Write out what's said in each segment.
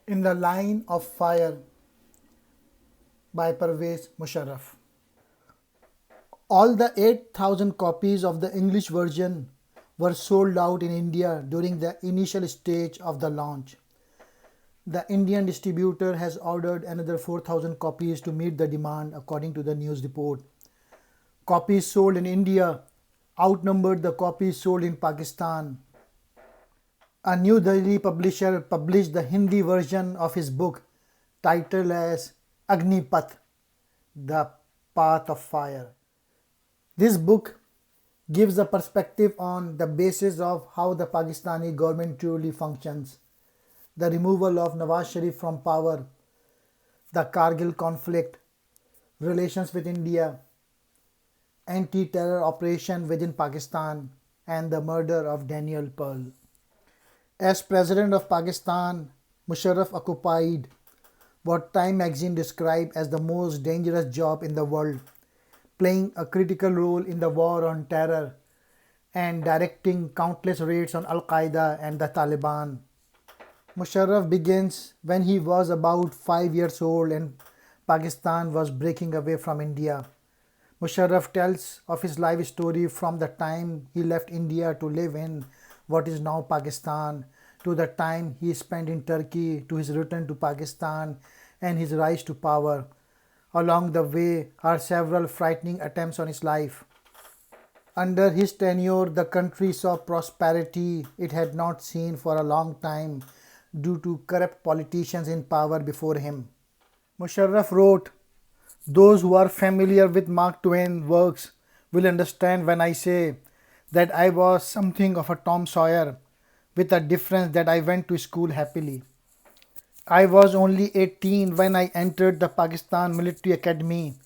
In the Line of Fire by Pervez Musharraf. All the 8,000 copies of the English version were sold out in India during the initial stage of the launch. The Indian distributor has ordered another 4,000 copies to meet the demand, according to the news report. Copies sold in India outnumbered the copies sold in Pakistan. A New Delhi publisher published the Hindi version of his book titled as Agnipath, The Path of Fire. This book gives a perspective on the basis of how the Pakistani government truly functions, the removal of Nawaz Sharif from power, the Kargil conflict, relations with India, anti-terror operation within Pakistan, and the murder of Daniel Pearl. As President of Pakistan, Musharraf occupied what Time magazine described as the most dangerous job in the world, playing a critical role in the war on terror and directing countless raids on Al Qaeda and the Taliban. Musharraf begins when he was about 5 years old and Pakistan was breaking away from India. Musharraf tells of his life story from the time he left India to live in what is now Pakistan, to the time he spent in Turkey, to his return to Pakistan and his rise to power. Along the way are several frightening attempts on his life. Under his tenure, the country saw prosperity it had not seen for a long time due to corrupt politicians in power before him. Musharraf wrote, "Those who are familiar with Mark Twain's works will understand when I say that I was something of a Tom Sawyer, with the difference that I went to school happily. I was only 18 when I entered the Pakistan Military Academy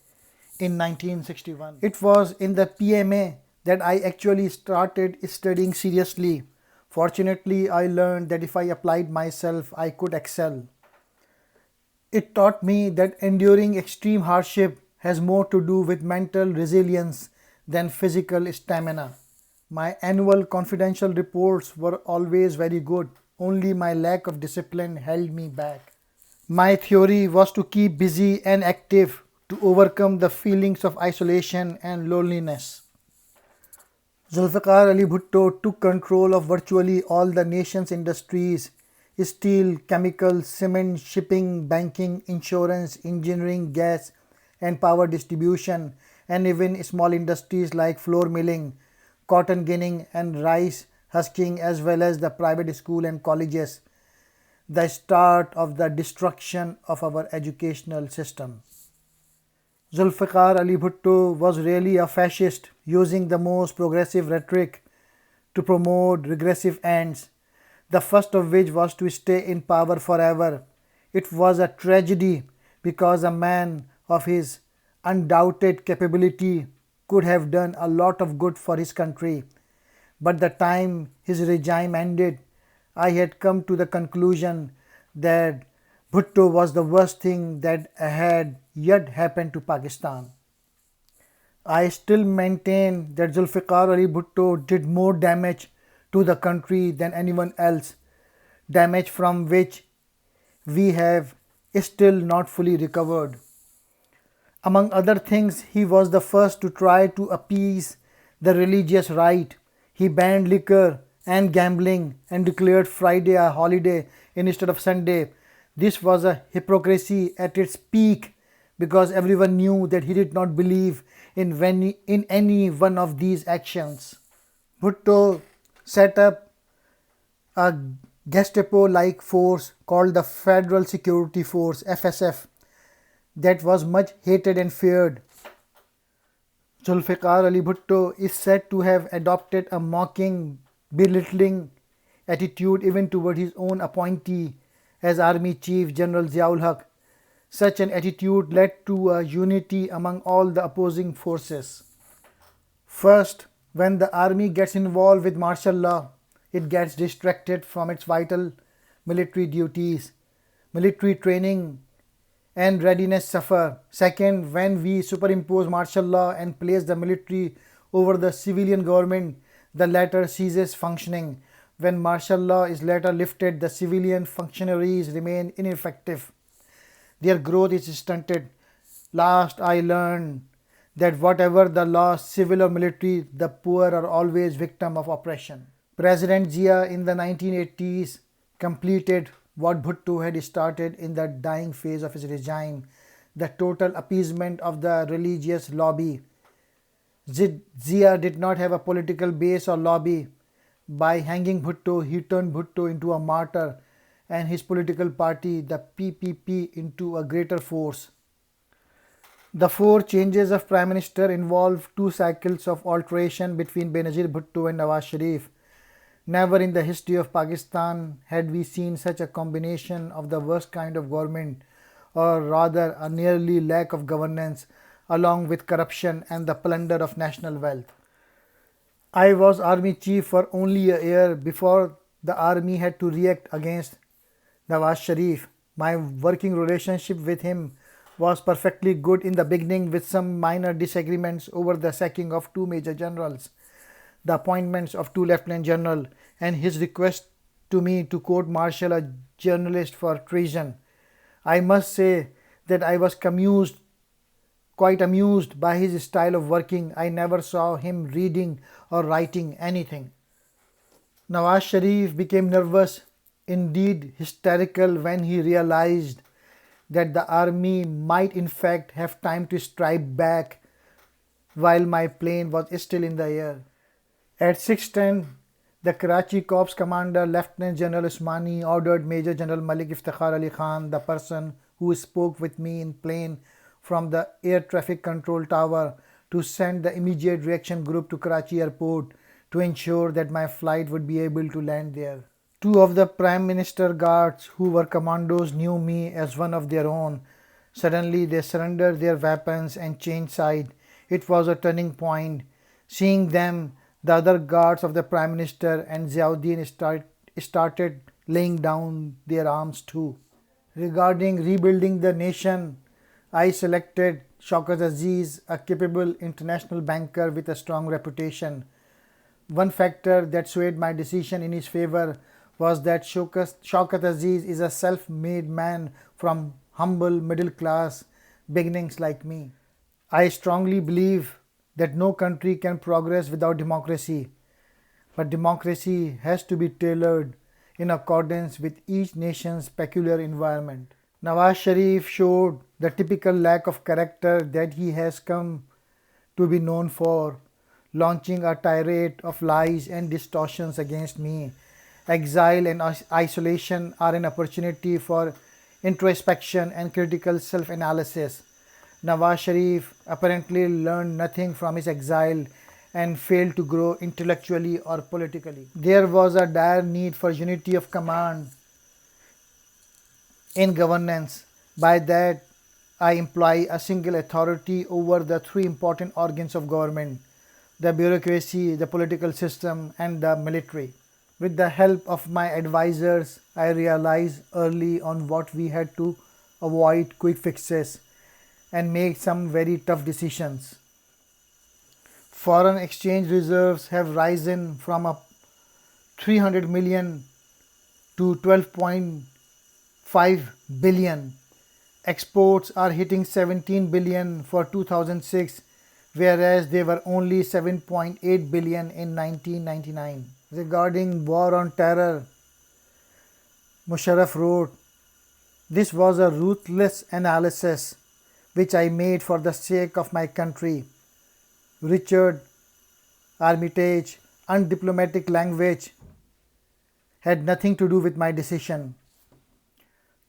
in 1961. It was in the PMA that I actually started studying seriously. Fortunately, I learned that if I applied myself, I could excel. It taught me that enduring extreme hardship has more to do with mental resilience than physical stamina. My annual confidential reports were always very good, only my lack of discipline held me back. My theory was to keep busy and active to overcome the feelings of isolation and loneliness." Zulfikar Ali Bhutto took control of virtually all the nation's industries: steel, chemicals, cement, shipping, banking, insurance, engineering, gas and power distribution, and even small industries like flour milling, cotton ginning, and rice husking, as well as the private school and colleges, the start of the destruction of our educational system. Zulfikar Ali Bhutto was really a fascist, using the most progressive rhetoric to promote regressive ends, the first of which was to stay in power forever. It was a tragedy because a man of his undoubted capability could have done a lot of good for his country. But the time his regime ended, I had come to the conclusion that Bhutto was the worst thing that had yet happened to Pakistan. I still maintain that Zulfikar Ali Bhutto did more damage to the country than anyone else, damage from which we have still not fully recovered. Among other things, he was the first to try to appease the religious right. He banned liquor and gambling and declared Friday a holiday instead of Sunday. This was a hypocrisy at its peak because everyone knew that he did not believe in any one of these actions. Bhutto set up a Gestapo-like force called the Federal Security Force (FSF) that was much hated and feared. Zulfikar Ali Bhutto is said to have adopted a mocking, belittling attitude even toward his own appointee as Army Chief General Ziaul Haq. Such an attitude led to a unity among all the opposing forces. First, when the army gets involved with martial law, it gets distracted from its vital military duties. Military training and readiness suffer. Second, when we superimpose martial law and place the military over the civilian government, the latter ceases functioning. When martial law is later lifted, the civilian functionaries remain ineffective. Their growth is stunted. Last, I learned that whatever the law, civil or military, the poor are always victim of oppression. President Zia in the 1980s completed what Bhutto had started in the dying phase of his regime, the total appeasement of the religious lobby. Zia did not have a political base or lobby. By hanging Bhutto, he turned Bhutto into a martyr and his political party, the PPP, into a greater force. The four changes of Prime Minister involved two cycles of alteration between Benazir Bhutto and Nawaz Sharif. Never in the history of Pakistan had we seen such a combination of the worst kind of government, or rather a nearly lack of governance, along with corruption and the plunder of national wealth. I was army chief for only a year before the army had to react against Nawaz Sharif. My working relationship with him was perfectly good in the beginning, with some minor disagreements over the sacking of two major generals, the appointments of two lieutenant generals, and his request to me to court-martial a journalist for treason. I must say that I was quite amused by his style of working. I never saw him reading or writing anything. Nawaz Sharif became nervous, indeed hysterical, when he realized that the army might in fact have time to strike back while my plane was still in the air. At 6:10, the Karachi Corps commander Lieutenant General Usmani ordered Major General Malik Iftikhar Ali Khan, the person who spoke with me in plane from the air traffic control tower, to send the immediate reaction group to Karachi airport to ensure that my flight would be able to land there. Two of the Prime Minister guards, who were commandos, knew me as one of their own. Suddenly they surrendered their weapons and changed side. It was a turning point. Seeing them, the other guards of the Prime Minister and Ziauddin started laying down their arms too. Regarding rebuilding the nation, I selected Shaukat Aziz, a capable international banker with a strong reputation. One factor that swayed my decision in his favor was that Shaukat Aziz is a self-made man from humble middle class beginnings like me. I strongly believe that no country can progress without democracy, but democracy has to be tailored in accordance with each nation's peculiar environment. Nawaz Sharif showed the typical lack of character that he has come to be known for, launching a tirade of lies and distortions against me. Exile and isolation are an opportunity for introspection and critical self-analysis. Nawaz Sharif apparently learned nothing from his exile and failed to grow intellectually or politically. There was a dire need for unity of command in governance. By that, I imply a single authority over the three important organs of government: the bureaucracy, the political system, and the military. With the help of my advisors, I realized early on what we had to avoid quick fixes and make some very tough decisions. Foreign exchange reserves have risen from 300 million to 12.5 billion. Exports are hitting 17 billion for 2006, whereas they were only 7.8 billion in 1999. Regarding war on terror, Musharraf wrote, "This was a ruthless analysis which I made for the sake of my country. Richard Armitage, undiplomatic language had nothing to do with my decision.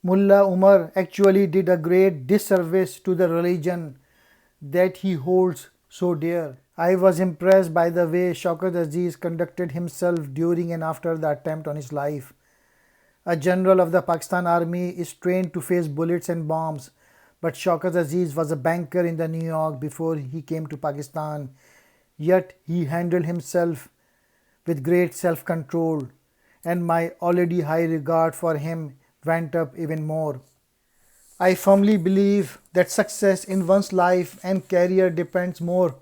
Mullah Umar actually did a great disservice to the religion that he holds so dear. I was impressed by the way Shaukat Aziz conducted himself during and after the attempt on his life. A general of the Pakistan Army is trained to face bullets and bombs, but Shaukat Aziz was a banker in the New York before he came to Pakistan. Yet he handled himself with great self-control, and my already high regard for him went up even more. I firmly believe that success in one's life and career depends more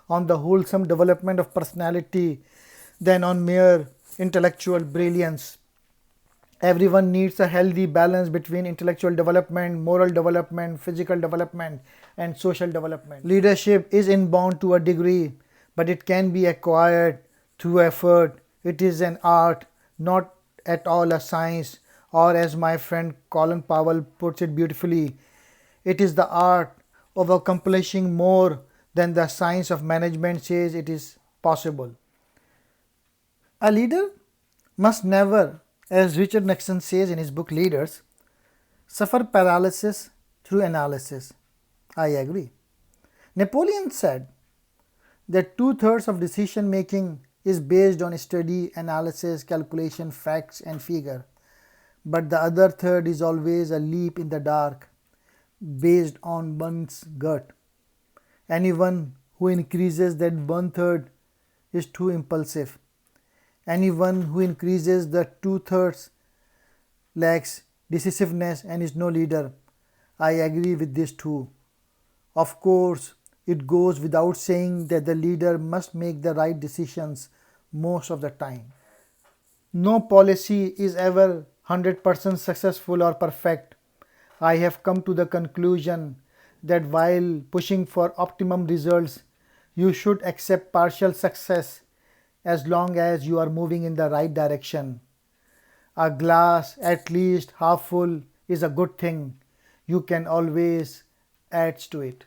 on the wholesome development of personality than on mere intellectual brilliance. Everyone needs a healthy balance between intellectual development, moral development, physical development, and social development. Leadership is inborn to a degree, but it can be acquired through effort. It is an art, not at all a science, or as my friend Colin Powell puts it beautifully, it is the art of accomplishing more than the science of management says it is possible. A leader must never, as Richard Nixon says in his book Leaders, suffer paralysis through analysis. I agree. Napoleon said that two-thirds of decision making is based on study, analysis, calculation, facts, and figure, but the other third is always a leap in the dark based on one's gut. Anyone who increases that one third is too impulsive. Anyone who increases the two-thirds lacks decisiveness and is no leader. I agree with this too. Of course, it goes without saying that the leader must make the right decisions most of the time. No policy is ever 100% successful or perfect. I have come to the conclusion that while pushing for optimum results, you should accept partial success as long as you are moving in the right direction. A glass at least half full is a good thing. You can always add to it.